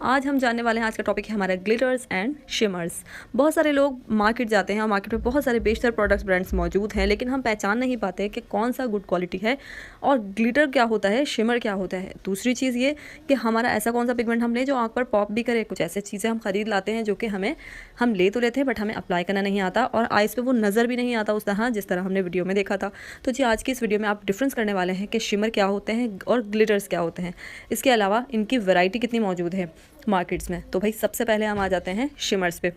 आज हम जानने वाले हैं, आज का टॉपिक है हमारा ग्लिटर्स एंड शिमर्स। बहुत सारे लोग मार्केट जाते हैं और मार्केट में बहुत सारे बेशतर प्रोडक्ट्स ब्रांड्स मौजूद हैं, लेकिन हम पहचान नहीं पाते कि कौन सा गुड क्वालिटी है और ग्लिटर क्या होता है, शिमर क्या होता है। दूसरी चीज़ ये कि हमारा ऐसा कौन सा पिगमेंट हम लें जो आँख पर पॉप भी करे। कुछ ऐसे चीज़ें हम खरीद लाते हैं जो कि हम ले तो लेते हैं बट हमें अप्लाई करना नहीं आता और आइज़ पे वो नज़र भी नहीं आता उस तरह जिस तरह हमने वीडियो में देखा था। तो जी आज की इस वीडियो में आप डिफरेंस करने वाले हैं कि शिमर क्या होते हैं और ग्लिटर्स क्या होते हैं। इसके अलावा इनकी वैरायटी कितनी मौजूद है मार्केट्स में। तो भाई सबसे पहले हम आ जाते हैं शिमर्स पे।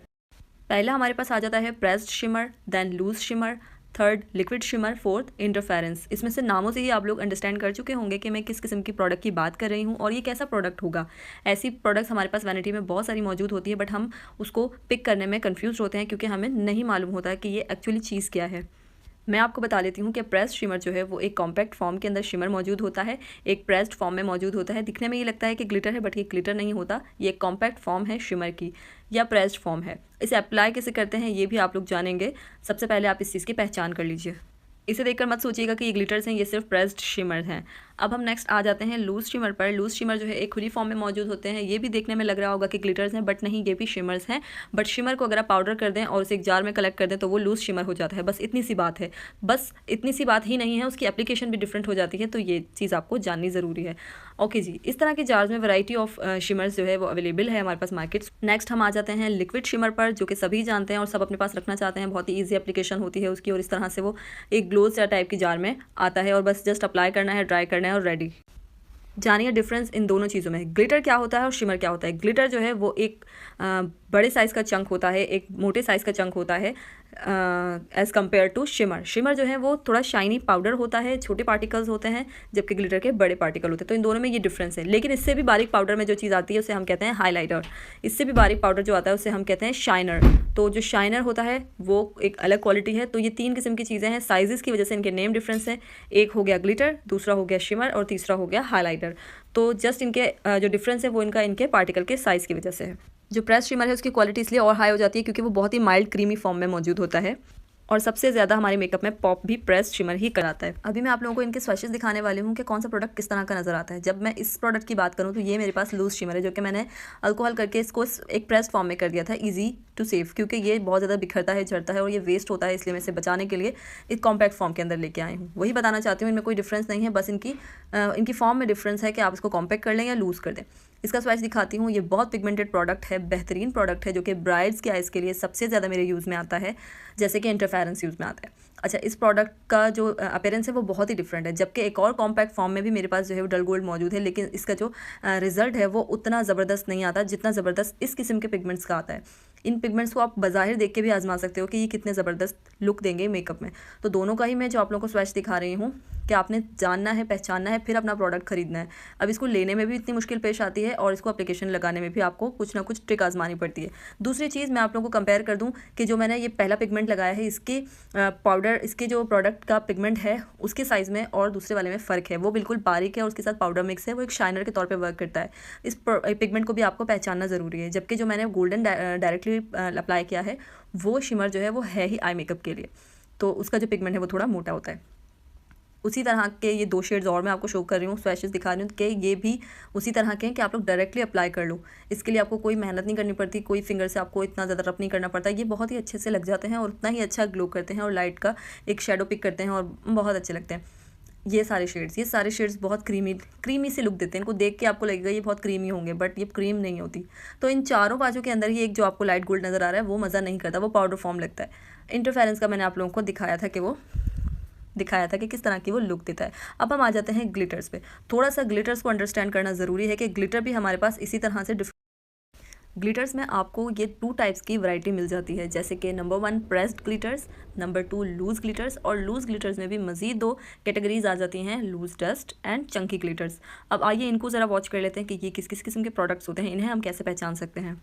पहला हमारे पास आ जाता है pressed shimmer, then loose shimmer, third liquid shimmer, fourth interference. इसमें से नामों से ही आप लोग अंडरस्टैंड कर चुके होंगे कि मैं किस किस्म की प्रोडक्ट की बात कर रही हूँ और ये कैसा प्रोडक्ट होगा। ऐसी प्रोडक्ट्स हमारे पास वैनिटी में बहुत सारी मौजूद होती है बट हम उसको पिक करने में कंफ्यूज होते हैं क्योंकि हमें नहीं मालूम होता है कि ये एक्चुअली चीज़ क्या है। मैं आपको बता देती हूँ कि प्रेस्ड शिमर जो है वो एक कॉम्पैक्ट फॉर्म के अंदर शिमर मौजूद होता है, एक प्रेस्ड फॉर्म में मौजूद होता है। दिखने में ये लगता है कि ग्लिटर है बट ये ग्लिटर नहीं होता, ये एक कॉम्पैक्ट फॉर्म है शिमर की या प्रेस्ड फॉर्म है। इसे अप्लाई कैसे करते हैं ये भी आप लोग जानेंगे। सबसे पहले आप इस चीज़ की पहचान कर लीजिए। इसे देखकर मत सोचिएगा कि ये ग्लिटर्स हैं, ये सिर्फ प्रेस्ड शिमर हैं। अब हम नेक्स्ट आ जाते हैं लूज शिमर पर। लूज शिमर जो है एक खुली फॉर्म में मौजूद होते हैं। ये भी देखने में लग रहा होगा कि ग्लिटर्स हैं बट नहीं, ये भी शिमर्स हैं। बट शिमर को अगर आप पाउडर कर दें और उसे एक जार में कलेक्ट कर दें तो वो लूज शिमर हो जाता है। बस इतनी सी बात है, बस इतनी सी बात ही नहीं है, उसकी एप्लीकेशन भी डिफरेंट हो जाती है। तो ये चीज़ आपको जाननी ज़रूरी है। ओके जी, इस तरह के जार्स में वैरायटी ऑफ शिमर्स जो है वो अवेलेबल है हमारे पास मार्केट्स। नेक्स्ट हम आ जाते हैं लिक्विड शिमर पर, जो कि सभी जानते हैं और सब अपने पास रखना चाहते हैं। बहुत ही ईजी एप्लीकेशन होती है उसकी और इस तरह से वो एक ग्लोज या टाइप की जार में आता है और बस जस्ट अप्लाई करना है, ड्राई करना है और रेडी। जानिए डिफरेंस इन दोनों चीज़ों में, ग्लिटर क्या होता है और शिमर क्या होता है। ग्लिटर जो है वो एक बड़े साइज़ का चंक होता है, एक मोटे साइज़ का चंक होता है as compare to shimmer. Shimmer जो है वो थोड़ा शाइनी पाउडर होता है, छोटे पार्टिकल्स होते हैं, जबकि ग्लिटर के बड़े पार्टिकल होते हैं। तो इन दोनों में ये डिफरेंस है। लेकिन इससे भी बारीक पाउडर में जो चीज़ आती है उसे हम कहते हैं हाईलाइटर। इससे भी बारीक पाउडर जो आता है उसे हम कहते हैं शाइनर। तो जो शाइनर होता है वो एक अलग क्वालिटी है। तो ये तीन किस्म की चीज़ें हैं, साइजेस की वजह से इनके नेम डिफरेंस है। एक हो गया ग्लिटर, दूसरा हो गया शिमर और तीसरा हो गया हाईलाइटर। तो जस्ट इनके जो डिफरेंस है वो इनके पार्टिकल के साइज़ की वजह से है। जो प्रेस्ड शिमर है उसकी क्वालिटी इसलिए और हाई हो जाती है क्योंकि वो बहुत ही माइल्ड क्रीमी फॉर्म में मौजूद होता है और सबसे ज़्यादा हमारे मेकअप में पॉप भी प्रेस्ड शिमर ही कराता है। अभी मैं आप लोगों को इनके स्वैचेस दिखाने वाली हूँ कि कौन सा प्रोडक्ट किस तरह का नजर आता है। जब मैं इस प्रोडक्ट की बात करूँ तो ये मेरे पास लूज शिमर है, जो कि मैंने अल्कोहल करके इसको एक प्रेस्ड फॉर्म में कर दिया था, ईजी टू सेव, क्योंकि ये बहुत ज़्यादा बिखरता है, झड़ता है और ये वेस्ट होता है, इसलिए मैं इसे बचाने के लिए एक कॉम्पैक्ट फॉर्म के अंदर लेके आई हूँ। वही बताना चाहती हूँ, इनमें कोई डिफरेंस नहीं है, बस इनकी फॉर्म में डिफरेंस है कि आप इसको कॉम्पैक्ट कर लें या लूज़ कर दें। इसका स्वैच दिखाती हूँ। ये बहुत पिगमेंटेड प्रोडक्ट है, बेहतरीन प्रोडक्ट है, जो कि ब्राइड्स की आइज़ के लिए सबसे ज़्यादा मेरे यूज़ में आता है, जैसे कि इंटरफेरेंस यूज़ में आता है। अच्छा, इस प्रोडक्ट का जो अपीयरेंस है वो बहुत ही डिफरेंट है, जबकि एक और कॉम्पैक्ट फॉर्म में भी मेरे पास जो है वो डल गोल्ड मौजूद है, लेकिन इसका जो रिजल्ट है वो उतना ज़बरदस्त नहीं आता जितना ज़बरदस्त इस किस्म के पिगमेंट्स का आता है। इन पिगमेंट्स को आप बाज़ाहिर देख के भी आजमा सकते हो कि ये कितने ज़बरदस्त लुक देंगे मेकअप में। तो दोनों का ही मैं जो आप लोगों को स्वैच दिखा रही हूँ कि आपने जानना है, पहचानना है, फिर अपना प्रोडक्ट खरीदना है। अब इसको लेने में भी इतनी मुश्किल पेश आती है और इसको एप्लीकेशन लगाने में भी आपको कुछ ना कुछ ट्रिक आजमानी पड़ती है। दूसरी चीज़ मैं आप लोगों को कंपेयर कर दूं कि जो मैंने ये पहला पिगमेंट लगाया है, इसके पाउडर, इसके जो प्रोडक्ट का पिगमेंट है उसके साइज़ में और दूसरे वाले में फ़र्क है। वो बिल्कुल बारीक है और उसके साथ पाउडर मिक्स है, वो एक शाइनर के तौर पर वर्क करता है। इस पिगमेंट को भी आपको पहचानना ज़रूरी है। जबकि जो मैंने गोल्डन डायरेक्टली अप्लाई किया है वो शिमर जो है वो है ही आई मेकअप के लिए, तो उसका जो पिगमेंट है वो थोड़ा मोटा होता है। उसी तरह के ये दो शेड्स और मैं आपको शो कर रही हूँ, स्वैचेस दिखा रही हूँ कि ये भी उसी तरह के हैं कि आप लोग डायरेक्टली अप्लाई कर लो। इसके लिए आपको कोई मेहनत नहीं करनी पड़ती, कोई फिंगर से आपको इतना ज़्यादा रब नहीं करना पड़ता। ये बहुत ही अच्छे से लग जाते हैं और उतना ही अच्छा ग्लो करते हैं और लाइट का एक शेडो पिक करते हैं और बहुत अच्छे लगते हैं। ये सारे शेड्स बहुत क्रीमी से लुक देते हैं। इनको देख के आपको लगेगा ये बहुत क्रीमी होंगे, बट ये क्रीम नहीं होती। तो इन चारों बाजू के अंदर ही एक जो आपको लाइट गोल्ड नज़र आ रहा है वो मज़ा नहीं करता, वो पाउडर फॉर्म लगता है। इंटरफेरेंस का मैंने आप लोगों को दिखाया था कि किस तरह की वो लुक देता है। अब हम आ जाते हैं ग्लिटर्स पे। थोड़ा सा ग्लिटर्स को अंडरस्टैंड करना ज़रूरी है कि ग्लिटर भी हमारे पास इसी तरह से ग्लिटर्स में आपको ये 2 टाइप्स की वैरायटी मिल जाती है, जैसे कि number 1 pressed glitters, number 2 loose glitters, और लूज ग्लिटर्स में भी मज़ीद 2 कैटेगरीज आ जाती हैं, loose dust and chunky glitters. अब आइए इनको ज़रा वॉच कर लेते हैं कि ये किस किस किस्म के प्रोडक्ट्स होते हैं, इन्हें हम कैसे पहचान सकते हैं।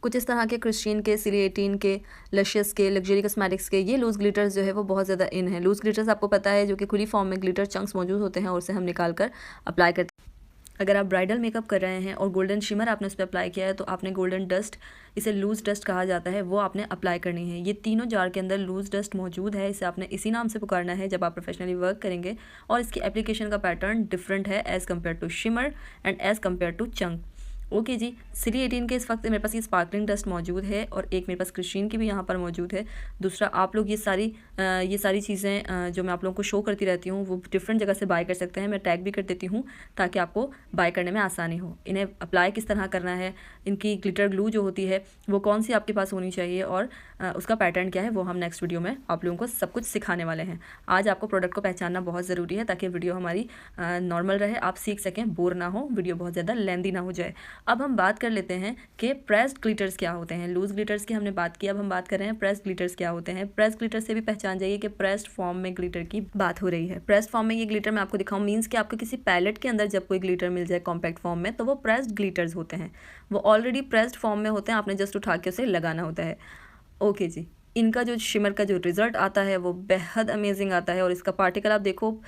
कुछ इस तरह के क्रिस्टियन के, सिलिएटीन के, लशियस के, लग्जरी कॉस्मेटिक्स के ये लूज़ ग्लिटर्स जो है वो बहुत ज़्यादा इन है। लूज़ ग्लिटर्स आपको पता है जो कि खुली फॉर्म में ग्लिटर चंक्स मौजूद होते हैं और उसे हम निकाल कर अप्लाई करते हैं। अगर आप ब्राइडल मेकअप कर रहे हैं और गोल्डन शिमर आपने उस पर अप्लाई किया है तो आपने गोल्डन डस्ट, इसे लूज़ डस्ट कहा जाता है, वो आपने अप्लाई करनी है। ये तीनों जार के अंदर लूज़ डस्ट मौजूद है, इसे आपने इसी नाम से पुकारना है जब आप प्रोफेशनली वर्क करेंगे। और इसकी एप्लीकेशन का पैटर्न डिफरेंट है as compare to shimmer and as compare to chunk. Okay जी, सिरी 18 के इस वक्त मेरे पास ये स्पार्कलिंग डस्ट मौजूद है और एक मेरे पास क्रिस्टीन की भी यहाँ पर मौजूद है। दूसरा, आप लोग ये सारी चीज़ें जो मैं आप लोगों को शो करती रहती हूँ वो डिफरेंट जगह से बाय कर सकते हैं। मैं टैग भी कर देती हूँ ताकि आपको बाय करने में आसानी हो। इन्हें अप्लाई किस तरह करना है, इनकी ग्लिटर ग्लू जो होती है वो कौन सी आपके पास होनी चाहिए और उसका पैटर्न क्या है, वो हम नेक्स्ट वीडियो में आप लोगों को सब कुछ सिखाने वाले हैं। आज आपको प्रोडक्ट को पहचानना बहुत ज़रूरी है ताकि वीडियो हमारी नॉर्मल रहे, आप सीख सकें, बोर ना हो, वीडियो बहुत ज़्यादा लेंदी ना हो जाए। अब हम बात कर लेते हैं कि प्रेस्ड ग्लिटर्स क्या होते हैं। लूज ग्लिटर्स की हमने बात की, अब हम बात कर रहे हैं प्रेस्ड ग्लिटर्स क्या होते हैं। प्रेस्ड ग्लिटर से भी पहचान जाइए कि प्रेस्ड फॉर्म में ग्लिटर की बात हो रही है। प्रेस्ड फॉर्म में ये ग्लिटर मैं आपको दिखाऊं मीन्स कि आपको किसी पैलेट के अंदर जब कोई ग्लिटर मिल जाए कॉम्पैक्ट फॉर्म में तो वो प्रेस्ड ग्लिटर्स होते हैं। वो ऑलरेडी प्रेस्ड फॉर्म में होते हैं, आपने जस्ट उठा के उसे लगाना होता है। ओके जी, इनका जो शिमर का जो रिजल्ट आता है वो बेहद अमेजिंग आता है और इसका पार्टिकल आप देखो,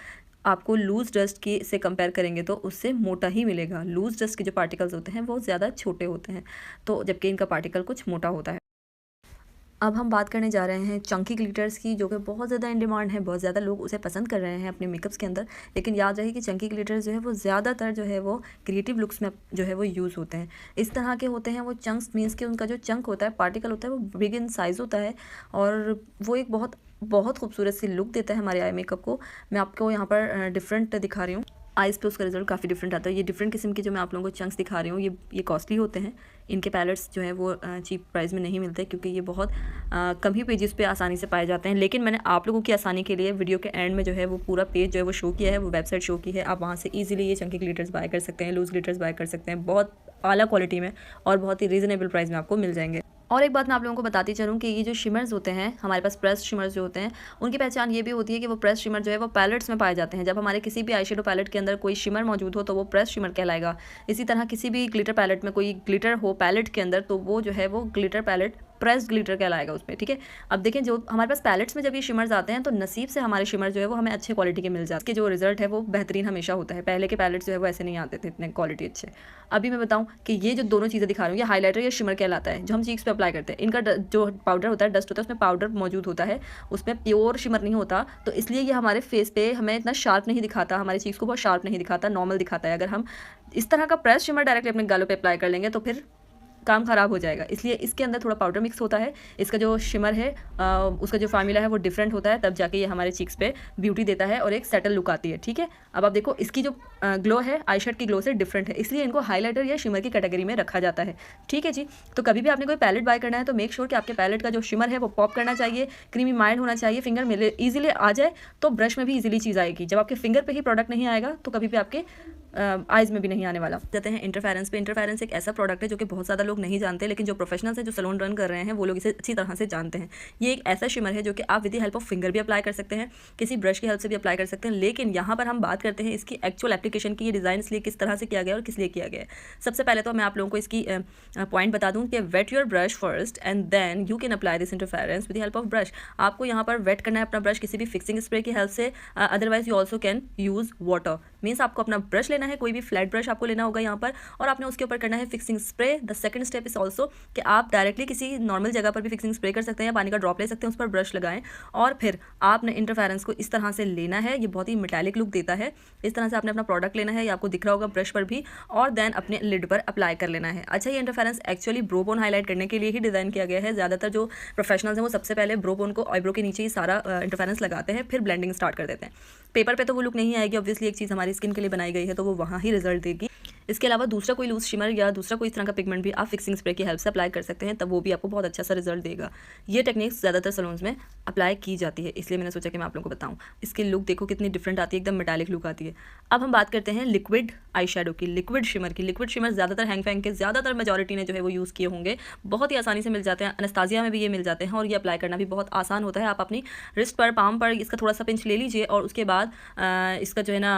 आपको लूज डस्ट की से कंपेयर करेंगे तो उससे मोटा ही मिलेगा। लूज डस्ट के जो पार्टिकल्स होते हैं वो ज़्यादा छोटे होते हैं, तो जबकि इनका पार्टिकल कुछ मोटा होता है। अब हम बात करने जा रहे हैं चंकी ग्लिटर्स की, जो कि बहुत ज़्यादा इन डिमांड है, बहुत ज़्यादा लोग उसे पसंद कर रहे हैं अपने मेकअप्स के अंदर। लेकिन याद रहे कि चंकी ग्लिटर्स जो है वो ज़्यादातर जो है वो क्रिएटिव लुक्स में जो है वो यूज़ होते हैं। इस तरह के होते हैं वो चंक्स, मीन्स कि उनका जो चंक होता है, पार्टिकल होता है, वो बिग इन साइज़ होता है और वो एक बहुत बहुत खूबसूरत सी लुक देता है हमारे आई मेकअप को। मैं आपको यहाँ पर डिफरेंट दिखा रही हूँ, आइज़ पे उसका रिजल्ट काफ़ी डिफरेंट आता है। ये डिफरेंट किस्म के जो मैं आप लोगों को चंक्स दिखा रही हूँ ये कॉस्टली होते हैं। इनके पैलेट्स जो है वो चीप प्राइस में नहीं मिलते क्योंकि ये बहुत कम ही पेजेस पे आसानी से पाए जाते हैं। लेकिन मैंने आप लोगों की आसानी के लिए वीडियो के एंड में जो है वो पूरा पेज जो है वो शो किया है, वो वेबसाइट शो की है। आप वहाँ से ईजिली ये चंकी ग्लिटर्स बाय कर सकते हैं, लूज ग्लिटर्स बाय कर सकते हैं, बहुत आला क्वालिटी में और बहुत ही रीज़नेबल प्राइस में आपको मिल जाएंगे। और एक बात मैं आप लोगों को बताती चलूँ कि ये जो शिमर्स होते हैं हमारे पास, प्रेस्ड शिमर्स जो होते हैं, उनकी पहचान ये भी होती है कि वो प्रेस्ड शिमर जो है वो पैलेट्स में पाए जाते हैं। जब हमारे किसी भी आई शेडो पैलेट के अंदर कोई शिमर मौजूद हो तो वो प्रेस्ड शिमर कहलाएगा। इसी तरह किसी भी ग्लिटर पैलेट में कोई ग्लिटर हो पैलेट के अंदर तो वो जो है वो ग्लिटर पैलेट प्रेस्ड ग्लिटर कहलाएगा उसमें, ठीक है। अब देखें, जो हमारे पास पैलेट्स में जब ये शिमर्स आते हैं तो नसीब से हमारे शिमर जो है वो हमें अच्छे क्वालिटी के मिल जाते हैं। इसके जो रिजल्ट है वो बेहतरीन हमेशा होता है। पहले के पैलेट्स जो है वो ऐसे नहीं आते थे इतने क्वालिटी अच्छे। अभी मैं बताऊं कि ये जो दोनों चीज़ें दिखा रही हूँ, ये हाईलाइटर या शिमर कहलाता है, जो हम चीक्स पे अप्लाई करते हैं। इनका जो पाउडर होता है, डस्ट होता है, उसमें पाउडर मौजूद होता है, उसमें प्योर शिमर नहीं होता, तो इसलिए ये हमारे फेस पे हमें इतना शार्प नहीं दिखाता, हमारे चीक्स को बहुत शार्प नहीं दिखाता, नॉर्मल दिखाता है। अगर हम इस तरह का प्रेस शिमर डायरेक्टली अपने गालों पे अप्लाई कर लेंगे तो फिर काम ख़राब हो जाएगा। इसलिए इसके अंदर थोड़ा पाउडर मिक्स होता है। इसका जो शिमर है उसका जो फार्मूला है वो डिफरेंट होता है, तब जाके ये हमारे चीक्स पे ब्यूटी देता है और एक सेटल लुक आती है, ठीक है। अब आप देखो, इसकी जो ग्लो है आई शेड की ग्लो से डिफरेंट है, इसलिए इनको हाईलाइटर या शिमर की कैटेगरी में रखा जाता है, ठीक है जी। तो कभी भी आपने कोई पैलेट बाय करना है तो मेक श्योर कि आपके पैलेट का जो शिमर है वो पॉप करना चाहिए, क्रीमी माइल्ड होना चाहिए, फिंगर में ईजिली आ जाए तो ब्रश में भी ईजिली चीज़ आएगी। जब आपके फिंगर पे ही प्रोडक्ट नहीं आएगा तो कभी भी आपके आइज़ में भी नहीं आने वाला। जाते हैं इंटरफेरेंस पे। इंटरफेरेंस एक ऐसा प्रोडक्ट है जो कि बहुत ज़्यादा लोग नहीं जानते, लेकिन जो प्रोफेशनल्स हैं, जो सैलून रन कर रहे हैं, वो लोग इसे अच्छी तरह से जानते हैं। ये एक ऐसा शिमर है जो कि आप with the help of finger भी अप्लाई कर सकते हैं, किसी ब्रश की हेल्प से भी अप्लाई कर सकते हैं। लेकिन यहाँ पर हम बात करते हैं इसकी एक्चुअल एप्लीकेशन की, ये डिज़ाइन इसलिए किस तरह से किया गया और किस लिए किया गया है। सबसे पहले तो मैं आप लोगों को इसकी पॉइंट बता दूँ कि wet your brush first and then you can apply this interference with the help of brush. आपको यहाँ पर वेट करना है अपना ब्रश किसी भी फिक्सिंग स्प्रे की हेल्प से, otherwise you also can use water. Means आपको अपना ब्रश लेना है, कोई भी फ्लैट ब्रश आपको लेना होगा यहाँ पर, और आपने उसके ऊपर करना है fixing spray. The second step is also कि आप डायरेक्टली किसी नॉर्मल जगह पर भी फिक्सिंग स्प्रे कर सकते हैं, पानी का ड्रॉप ले सकते हैं, उस पर ब्रश लगाएं और फिर आपने इंटरफेरेंस को इस तरह से लेना है। ये बहुत ही मेटालिक लुक देता है। इस तरह से आपने अपना प्रोडक्ट लेना है, ये आपको दिख रहा होगा ब्रश पर भी, और देन अपने लिड पर अप्लाई कर लेना है। अच्छा, ये interference actually bro bone highlight करने के लिए ही डिज़ाइन किया गया है। ज़्यादातर जो प्रोफेशनल्स हैं वो सबसे पहले ब्रो बोन को, आईब्रो के नीचे ही सारा इंटरफेरेंस लगाते हैं, फिर ब्लेंडिंग स्टार्ट कर देते हैं। पेपर पे तो वो लुक नहीं आएगी, ऑब्वियसली एक चीज़ हमारी स्किन के लिए बनाई गई है तो वो वहाँ ही रिजल्ट देगी। इसके अलावा दूसरा कोई लूज शिमर या दूसरा कोई इस तरह का पिगमेंट भी आप फिक्सिंग स्प्रे की हेल्प से अप्लाई कर सकते हैं, तब वो भी आपको बहुत अच्छा सा रिजल्ट देगा। ये टेक्निक्स ज़्यादातर सैलून्स में अप्लाई की जाती है, इसलिए मैंने सोचा कि मैं आप लोगों को बताऊं। इसकी लुक देखो कितनी डिफरेंट आती है, एकदम मेटालिक लुक आती है। अब हम बात करते हैं लिक्विड आई शेडो की, लिक्विड शिमर की। लिक्विड शिमर ज़्यादातर हैंग फैंग के ज़्यादातर मेजॉरिटी ने जो है वो यूज़ किए होंगे, बहुत ही आसानी से मिल जाते हैं, अनस्ताजिया में भी ये मिल जाते हैं और ये अप्लाई करना भी बहुत आसान होता है। आप अपनी रिस्ट पर, पाम पर इसका थोड़ा सा पिंच ले लीजिए और उसके बाद इसका जो है ना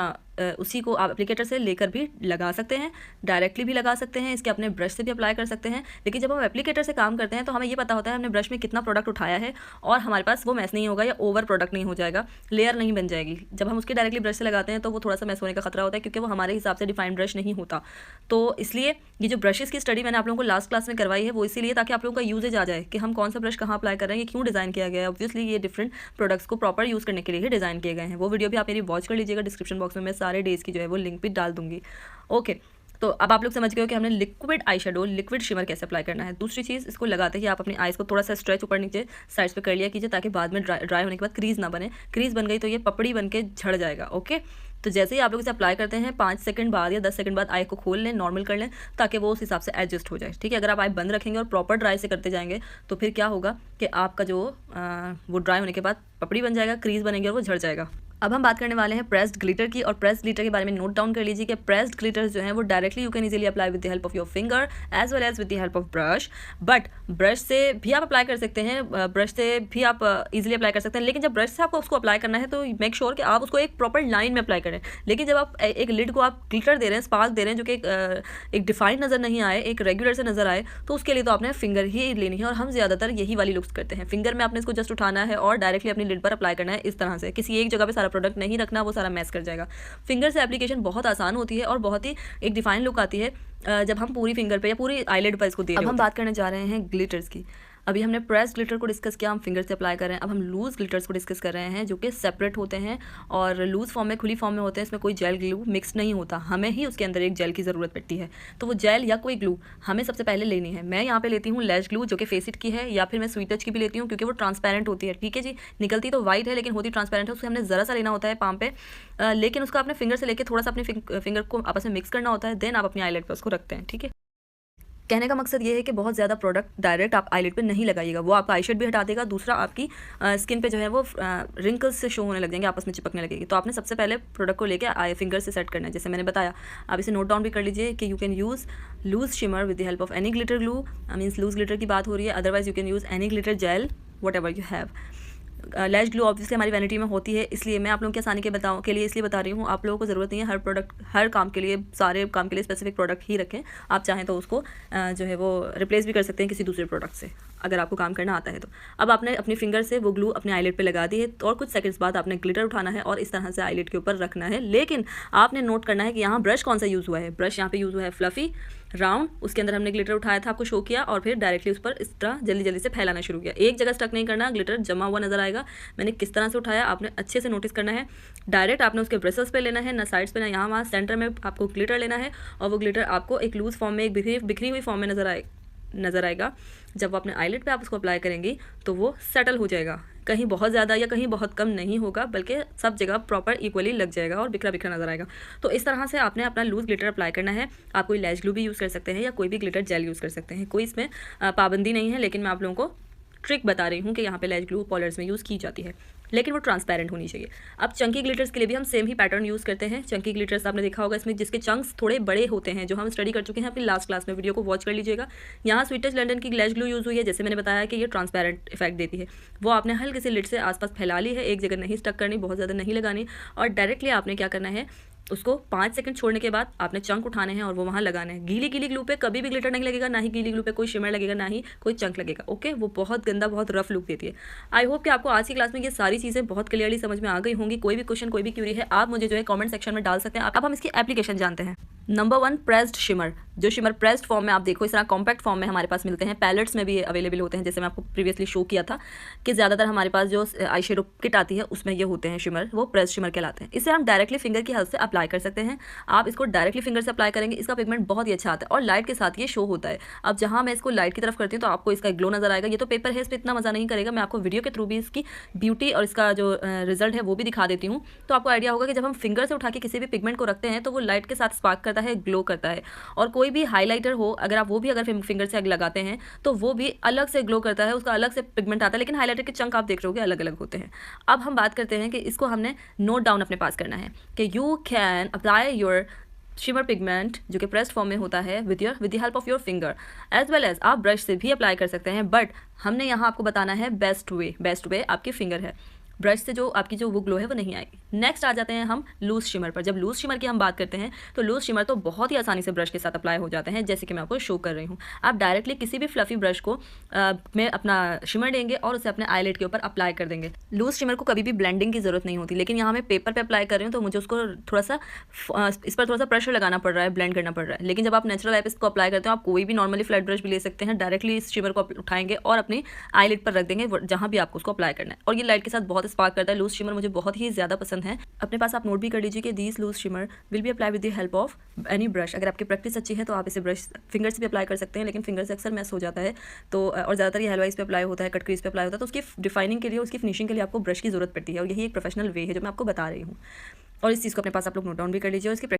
उसी को आप एप्लीकेटर से लेकर भी लगा सकते हैं, डायरेक्टली भी लगा सकते हैं, इसके अपने ब्रश से भी अप्लाई कर सकते हैं। लेकिन जब हम एप्लीकेटर से काम करते हैं तो हमें ये पता होता है हमने ब्रश में कितना प्रोडक्ट उठाया है और हमारे पास वो मैस नहीं होगा या ओवर प्रोडक्ट नहीं हो जाएगा, लेयर नहीं बन जाएगी। जब हम उसके डायरेक्टली ब्रश से लगाते हैं तो वो थोड़ा सा मैस होने का खतरा होता है क्योंकि वो हमारे हिसाब से डिफाइंड ब्रश नहीं होता। तो इसलिए ये जो ब्रशेस की स्टडी मैंने आप लोगों को लास्ट क्लास में करवाई है वो इसीलिए ताकि आप लोगों का यूजेज आ जाए कि हम कौन सा ब्रश कहाँ अप्लाई कर रहे हैं, ये क्यों डिज़ाइन किया गया है। ऑब्वियसली ये डिफरेंट प्रोडक्ट्स को प्रॉपर यूज़ करने के लिए ही डिज़ाइन किए गए हैं। वो वीडियो भी आप मेरी वॉच कर लीजिएगा, डिस्क्रिप्शन बॉक्स में मैं सारे डेज की जो है वो लिंक भी डाल दूंगी। ओके, तो अब आप लोग समझ गए हो कि हमने liquid eye shadow, liquid shimmer कैसे अप्लाई करना है। दूसरी चीज़, इसको लगाते ही आप अपनी आइज़ को थोड़ा सा स्ट्रेच ऊपर नीचे साइड्स पे कर लिया कीजिए, ताकि बाद में ड्राई होने के बाद क्रीज ना बने। क्रीज बन गई तो ये पपड़ी बन के झड़ जाएगा। ओके, तो जैसे ही आप लोग इसे अप्लाई करते हैं 5 सेकंड बाद या 10 सेकंड बाद आई को खोल लें, नॉर्मल कर लें, ताकि वो उस हिसाब से एडजस्ट हो जाए। ठीक है, अगर आप आई बंद रखेंगे और प्रॉपर ड्राई से करते जाएंगे तो फिर क्या होगा कि आपका जो वो ड्राई होने के बाद पपड़ी बन जाएगा, क्रीज बनेंगे और वो झड़ जाएगा। अब हम बात करने वाले हैं प्रेस्ड ग्लिटर की, और प्रेस्ड ग्लिटर के बारे में नोट डाउन कर लीजिए कि प्रेस्ड ग्लिटर्स जो हैं वो directly you can easily apply with the help of your finger as well as with the help of brush. But brush से भी आप अप्लाई कर सकते हैं, ब्रश से भी आप इजीली अप्लाई कर सकते हैं, लेकिन जब ब्रश से आपको उसको अप्लाई करना है तो मेक श्योर कि आप उसको एक प्रॉपर लाइन में अप्लाई करें। लेकिन जब आप एक लिड को आप ग्लिटर दे रहे हैं, स्पार्क दे रहे हैं, जो कि एक डिफाइंड नज़र नहीं आए, एक रेगुलर से नज़र आए, तो उसके लिए तो आपने फिंगर ही लेनी है। और हम ज़्यादातर यही वाली लुक्स करते हैं, फिंगर में आपने इसको जस्ट उठाना है और डायरेक्टली अपनी लिड पर अप्लाई करना है। इस तरह से किसी एक जगह पर सारा प्रोडक्ट नहीं रखना, वो सारा मैस कर जाएगा। फिंगर से एप्लीकेशन बहुत आसान होती है और बहुत ही एक डिफाइन लुक आती है जब हम पूरी फिंगर पे या पूरी आईलिड पर इसको दे रहे हैं। अब हम बात करने जा रहे हैं ग्लिटर्स की। अभी हमने प्रेस ग्लिटर को डिस्कस किया, हम फिंगर से अप्लाई कर रहे हैं। अब हम लूज़ ग्लिटर्स को डिस्कस कर रहे हैं, जो कि सेपरेट होते हैं और लूज़ फॉर्म में, खुली फॉर्म में होते हैं। इसमें कोई जेल ग्लू मिक्स नहीं होता, हमें ही उसके अंदर एक जेल की ज़रूरत पड़ती है। तो वो जेल या कोई ग्लू हमें सबसे पहले लेनी है। मैं यहाँ पे लेती हूँ लैश ग्लू, जो कि फेसिट की है, या फिर मैं स्वीट टच की भी लेती हूँ, क्योंकि वो ट्रांसपेरेंट होती है। ठीक है जी, निकलती तो वाइट है लेकिन होती ट्रांसपेरेंट है। उससे हमने ज़रा सा लेना होता है पाम पे, लेकिन उसको अपने फिंगर से लेकर थोड़ा सा अपनी फिंगर को आपस में मिक्स करना होता है, देन आप अपनी आईलाइट पर उसको रखते हैं। ठीक है, कहने का मकसद ये है कि बहुत ज़्यादा प्रोडक्ट डायरेक्ट आप आईलिड पे नहीं लगाइएगा, वो आपका आई शेड भी हटा देगा। दूसरा, आपकी स्किन पे जो है वो रिंकल्स से शो होने लग जाएंगे, आपस में चिपकने लगेगी। तो आपने सबसे पहले प्रोडक्ट को लेके आई फिंगर से सेट करना है, जैसे मैंने बताया। आप इसे नोट डाउन भी कर लीजिए कि you can use loose shimmer with the help of any glitter glue. Means loose glitter की बात हो रही है, otherwise you can use any glitter gel, whatever you have. Lash glue obviously हमारी वैनिटी में होती है, इसलिए मैं आप लोगों के आसानी के लिए इसलिए बता रही हूँ। आप लोगों को ज़रूरत नहीं है हर प्रोडक्ट, हर काम के लिए, सारे काम के लिए स्पेसिफिक प्रोडक्ट ही रखें। आप चाहें तो उसको जो है वो रिप्लेस भी कर सकते हैं किसी दूसरे प्रोडक्ट से, अगर आपको काम करना आता है तो। अब आपने अपनी फिंगर से वो ग्लू अपने आईलिड पे लगा दी है, और कुछ सेकंड्स बाद आपने ग्लिटर उठाना है और इस तरह से आईलिड के ऊपर रखना है। लेकिन आपने नोट करना है कि यहाँ ब्रश कौन सा यूज़ हुआ है। ब्रश यहाँ पे यूज़ हुआ है फ्लफ़ी राउंड, उसके अंदर हमने ग्लिटर उठाया था, आपको शो किया, और फिर डायरेक्टली उस पर इस तरह जल्दी जल्दी से फैलाना शुरू किया। एक जगह स्टक नहीं करना, ग्लिटर जमा हुआ नजर आएगा। मैंने किस तरह से उठाया आपने अच्छे से नोटिस करना है। डायरेक्ट आपने उसके ब्रसेस पे लेना है, ना साइड्स पे ना यहाँ वहाँ, सेंटर में आपको ग्लिटर लेना है। और वो ग्लिटर आपको एक लूज फॉर्म में, एक बिखरी हुई फॉर्म में नज़र आएगा। जब वो अपने आईलिड पे आप उसको अप्लाई करेंगी तो वो सेटल हो जाएगा, कहीं बहुत ज़्यादा या कहीं बहुत कम नहीं होगा, बल्कि सब जगह प्रॉपर इक्वली लग जाएगा और बिखरा बिखरा नजर आएगा। तो इस तरह से आपने अपना लूज ग्लिटर अप्लाई करना है। आप कोई लैश ग्लू भी यूज़ कर सकते हैं या कोई भी ग्लिटर जेल यूज़ कर सकते हैं, कोई इसमें पाबंदी नहीं है। लेकिन मैं आप लोगों को ट्रिक बता रही हूँ कि यहाँ पे लैश ग्लू पॉलर्स में यूज़ की जाती है, लेकिन वो ट्रांसपेरेंट होनी चाहिए। अब चंकी ग्लिटर्स के लिए भी हम सेम ही पैटर्न यूज़ करते हैं। चंकी ग्लिटर्स आपने देखा होगा इसमें जिसके चंक्स थोड़े बड़े होते हैं, जो हम स्टडी कर चुके हैं अपनी लास्ट क्लास में, वीडियो को वॉच कर लीजिएगा। यहाँ स्वीट टच लंडन की लैश ग्लू यूज़ हुई है, जैसे मैंने बताया कि ये ट्रांसपेरेंट इफेक्ट देती है। वो आपने हल्के से लिड से आसपास फैला ली है, एक जगह नहीं स्टक करनी, बहुत ज़्यादा नहीं लगानी, और डायरेक्टली आपने क्या करना है, उसको 5 सेकंड छोड़ने के बाद आपने चंक उठाने हैं और वो वहाँ लगाने हैं। गीली ग्लू पे कभी भी ग्लिटर नहीं लगेगा, ना ही गीली ग्लू पे कोई शिमर लगेगा, ना ही कोई चंक लगेगा। ओके, वो बहुत गंदा, बहुत रफ लुक देती है। आई होप कि आपको आज की क्लास में ये सारी चीज़ें बहुत क्लियरली समझ में आ गई होंगी। कोई भी क्वेश्चन, कोई भी क्यूरी है, आप मुझे जो है कमेंट सेक्शन में डाल सकते हैं। अब हम इसकी एप्लीकेशन जानते हैं। Number 1, pressed shimmer. जो शिमर प्रेस्ड फॉर्म में आप देखो इस तरह कॉम्पैक्ट फॉर्म में हमारे पास मिलते हैं, पैलेट्स में भी अवेलेबल होते हैं, जैसे मैं आपको प्रीवियसली शो किया था कि ज़्यादातर हमारे पास जो आई शेडो किट आती है उसमें ये होते हैं शिमर, वो प्रेस्ड शिमर कहलाते हैं। इसे हम डायरेक्टली फिंगर की हेल्प से अप्लाई कर सकते हैं। आप इसको डायरेक्टली फिंगर से अप्लाई करेंगे, इसका पिगमेंट बहुत ही अच्छा आता है और लाइट के साथ ये शो होता है। अब जहाँ मैं इसको लाइट की तरफ करती हूँ तो आपको इसका ग्लो नजर आएगा। ये तो पेपर है, इस पर इतना मजा नहीं करेगा, मैं आपको वीडियो के थ्रू भी इसकी ब्यूटी और इसका जो रिजल्ट है वो भी दिखा देती हूँ। तो आपको आइडिया होगा कि जब हम फिंगर से उठा के किसी भी पिगमेंट को रखते हैं तो वो लाइट के साथ स्पार्क करता है, ग्लो करता है। और कोई भी हाईलाइटर हो, अगर आप वो भी अगर फिंगर से लगाते हैं तो वो भी अलग से ग्लो करता है, उसका अलग से पिगमेंट आता है, लेकिन हाईलाइटर के चंक आप देख रहे होगे अलग अलग होते हैं। अब हम बात करते हैं कि इसको हमने नोट डाउन अपने पास करना है कि you can apply your shimmer pigment, जो कि प्रेस्ड फॉर्म में होता है, with the help of your finger, as well as आप ब्रश से भी अप्लाई कर सकते हैं। बट हमने यहाँ आपको बताना है बेस्ट वे आपकी फिंगर है, ब्रश से जो आपकी जो वो ग्लो है वो नहीं आएगी। नेक्स्ट आ जाते हैं हम लूज शिमर पर। जब लूज शिमर की हम बात करते हैं तो लूज शिमर तो बहुत ही आसानी से ब्रश के साथ अप्लाई हो जाते हैं, जैसे कि मैं आपको शो कर रही हूँ। आप डायरेक्टली किसी भी फ्लफी ब्रश को में अपना शिमर लेंगे और उसे अपने आईलिड के ऊपर अप्लाई कर देंगे। लूज शिमर को कभी भी ब्लेंडिंग की जरूरत नहीं होती, लेकिन यहाँ मैं पेपर पर अप्लाई कर रही हूँ तो मुझे उसको थोड़ा सा इस पर थोड़ा सा प्रेशर लगाना पड़ रहा है, ब्लेंड करना पड़ रहा है। लेकिन जब आप नेचुरल लाइफ इसको अप्लाई करते हो, आप कोई भी नॉर्मली फ्लैट ब्रश भी ले सकते हैं, डायरेक्टली इस शिमर को उठाएंगे और अपनी आईलिड पर रख देंगे जहाँ भी आपको उसको अप्लाई करना है, और ये लाइट के साथ बहुत स्पार्क करता है। लूज शिमर मुझे बहुत ही ज़्यादा पसंद है। अपने पास आप नोट भी कर लीजिए कि these loose shimmer will be apply with the help of any brush. अगर आपकी प्रैक्टिस अच्छी है तो आप इसे ब्रश फिंगर से भी अप्लाई कर सकते हैं, लेकिन फिंगर से अक्सर मैस हो जाता है तो और ज़्यादातर ये हेलवाइज पे अप्लाई होता है, कट क्रीज पे अप्लाई होता है, तो उसकी डिफाइनिंग के लिए, उसकी फिनिशिंग के लिए आपको ब्रश की जरूरत पड़ती है और यही एक प्रोफेशनल वे है जो मैं आपको बता रही हूँ। और इस चीज़ को अपने पास आप लोग नोट डाउन भी कर लीजिए और इसकी